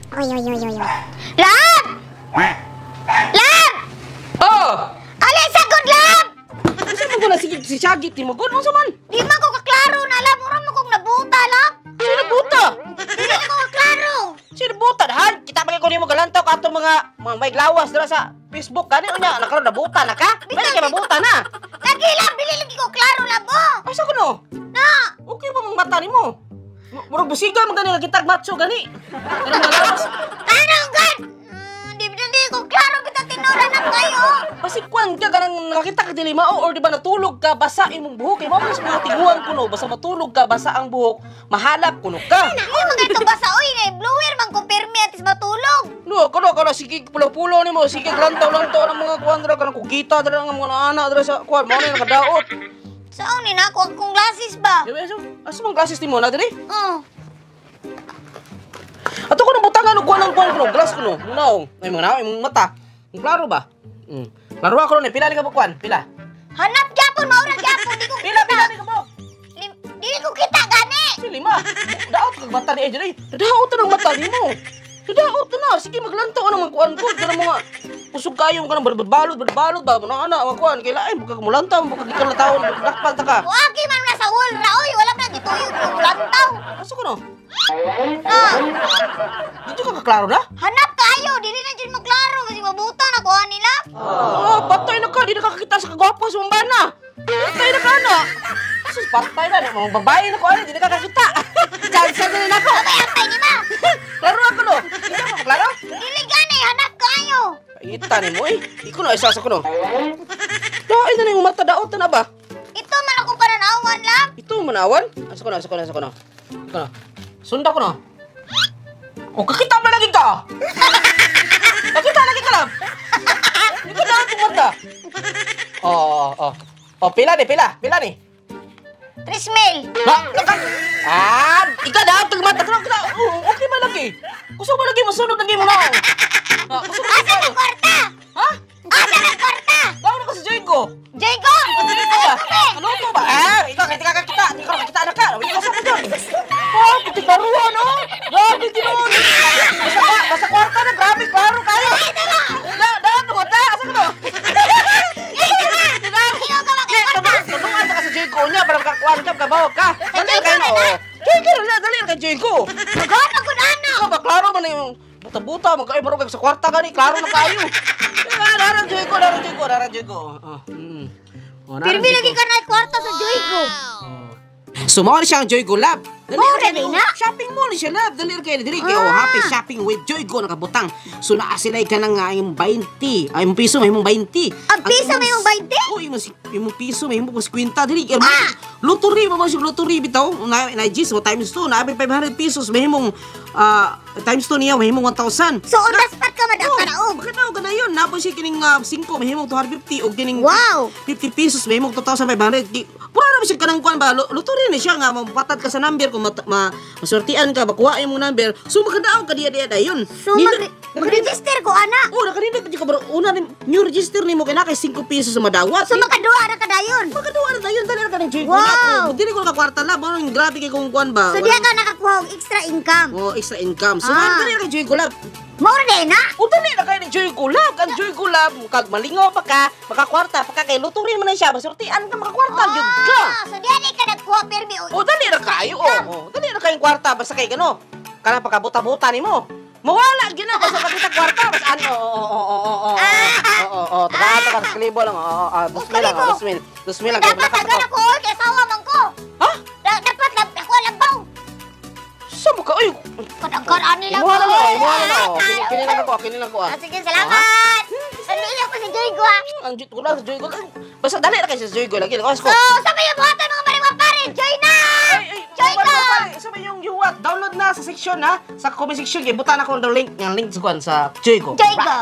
Oy, oy, oy, oy, oy. Lab! Lab! Oh! Alay, sagod, Lab! Kasi mo ko na si Shaggy, ti mo ko, nung saman? Di man ko kaklaro na, Lab. Mura mo kong nabuta, Lab. Sino buta? Di na ko kaklaro. Sino buta? Han, kita pa ko ni mo galantaw ka itong mga may glawas dira sa Facebook. Kani unya, nakaroon na buta na ka? Balik ka mabuta na. Lagi, Lab. Dili lagi ko klaro, Lab. Oh. Asa ko no? Na! Okay ba mong mata ni mo? Murag busiga man gani nagkitag macho gani. Ano mga lawas? Ano, God? Di ko klaro kita tinuran na kayo. Pasikwan ka ganang nakakita ka dili mao or di ba natulog ka basa imong buhok kay mo mas mga tinguan kuno basta matulog ka basa ang buhok mahalap kuno ka. Ay, mga ito basa. Uy, blower man ko permi atis matulog. No, kono sige pulo-pulo nimo sige lantaw-lantaw ang mga kuan dira kanang kugita dira ang mga anak dira sa kuan mao ni nakadaot. Saan ni na ako akong glasses ba? Di ba asa mong glasses nimo na diri? Oh. Ato ko nang butangan og kuan ang kuan kuno glass kuno. No, ay mga naw imong mata. Klaro ba? Klaro ako ni pila ni ka ba kuan? Pila? Hanap gyapon, maura gyapon. Di ko Pila kita. ni ka mo? Di ko kita gani. Si lima. Daot kag mata ni Edre. Daot ang mata nimo. Daot na. Sige maglantaw nang kuan ko. Dira mo nga. Kusog kayo ka nang balot ba ana ang kuan kay lain bukag mo lantaw bukag ikaw na taon dakpal ta ka. Wagi man na sa wall ra oy, wala man gituyog ko lantaw. Asa ko no? Ah, Dito ka kaklaro na? hanap kayo, dili na jud maklaro kasi mabuta na kuha nila. Patay na ka. Di na kakakita sa kagwapo sa mambana. Patay na ka na. Sus, patay na. Mga babae na ko. Di na kakakita. Chance na rin ako. Antay ni ma. Klaro ako no. Hindi ako maklaro. Dili gani hanap kayo. Ita ni mo eh. Iko na isa sa kuno. Dahil na yung mata daot na ba? Ito man akong pananawan lang. Ito manawan? Asa ko na. Sunda ko na. O kakita ba lagi ka? Kakita lagi ka lang. Hindi ko na itong mata. Pila ni. 3 mil. Ikaw na itong mata. Okay ba lagi? Gusto ba lagi masunod lagi mo lang? Asa na kwarta? Ha? Asa na kwarta? Tawag na ko si Joyko. Jago. Ano to ba? Ikaw kahit kakakita. Hindi ko nakakita na ka. Hindi ko sa ko dyan. Puti karuha, no? Grabe ginoon. Basta kwarta na. Grabe, klaro kayo. Daan mo, ta. Asa ka mo? Tulungan ka sa Joyko niya. Parang kakuan ka, kabawag ka. Dali kayo na, Joyko na, dali ka Joyko. Magana ko na ano. Klaro man na yung buta-buta. Magkaibaro kayo sa kwarta gani. Klaro na kayo. Darang Joyko. Pirmi lagi ka na kwarta sa Jago. Sumawari siya ang Joyko Lab. Mao na rin na? Shopping mall siya Lab. Dalir kayo. Happy shopping with Joyko nakabutang. So naa sila ka ng yung 20. Ay, yung piso may mong 20. Ang piso may mong 20? Oo, yung piso may mong 50. Dali kayo. Lottery mo ba siya lottery bitaw? Na-gis mo times 2. Naabay 500 pesos. May mong times 2 niya. May mong 1,000. So, on the spot ka madakaraog. Magkanaw ka na yun. Napon siya kining 5. May mong 250. O kining Wow! 50 pesos. May mong 2,500. Pura naman siya kanang kuan ba? Lottery na siya nga. Mapatad ka sa number. Kung masortian ka, makuha yung number. So, makadaaw ka diya yun. So, mag-register ko, ana. Oo, nakanindot ka bro. Una, new register ni mo kaya na kay 5 pesos sa madawat. So, makaduha na ka dayon. Magaduwa na tayo. Dali ka ng Joyko. Wow! Dili ko nakakwarta na. Grabe kay kung kuan ba. So, diya ka nakakuha og extra income. Oh, extra income. So, dali ka Joyko Lab. Mao na na? O dali na kayo ni Joyko Lab. Ang Joyko Lab, kag malingaw pa ka, makakwarta pa ka kay luturin mo na siya. Masortian ka, makakwarta. Yun ka. So, diya ka nagkuha permi O dali na kayo. Dali na kayong kwarta. Basta kay gano. Kana pagkabuta-buta ni mo. Mawala gina basta pagkita kwarta. Basta ano. Taka kalibo lang. 2,000 lang. 2,000 lang. Dapat agad ako, kaya sawa man ko. Ha? Dapat ako labaw. Saan mo ka? Ay, Kadangkaraan nila imuha na. Kinilang ko. Sige, salamat. Sanili ako sa Joy ko, ha. Ang ko lang sa Joyko. Basta dali na kayo sa Joyko. Lagi lang. So, sabi yung buhatan mga mariwapare. Joy na! Joy ko! Sabi yung what? Download na sa section ha. Sa comment section. Buta na ko ng link. Yung link sa Joyko. Joy ko.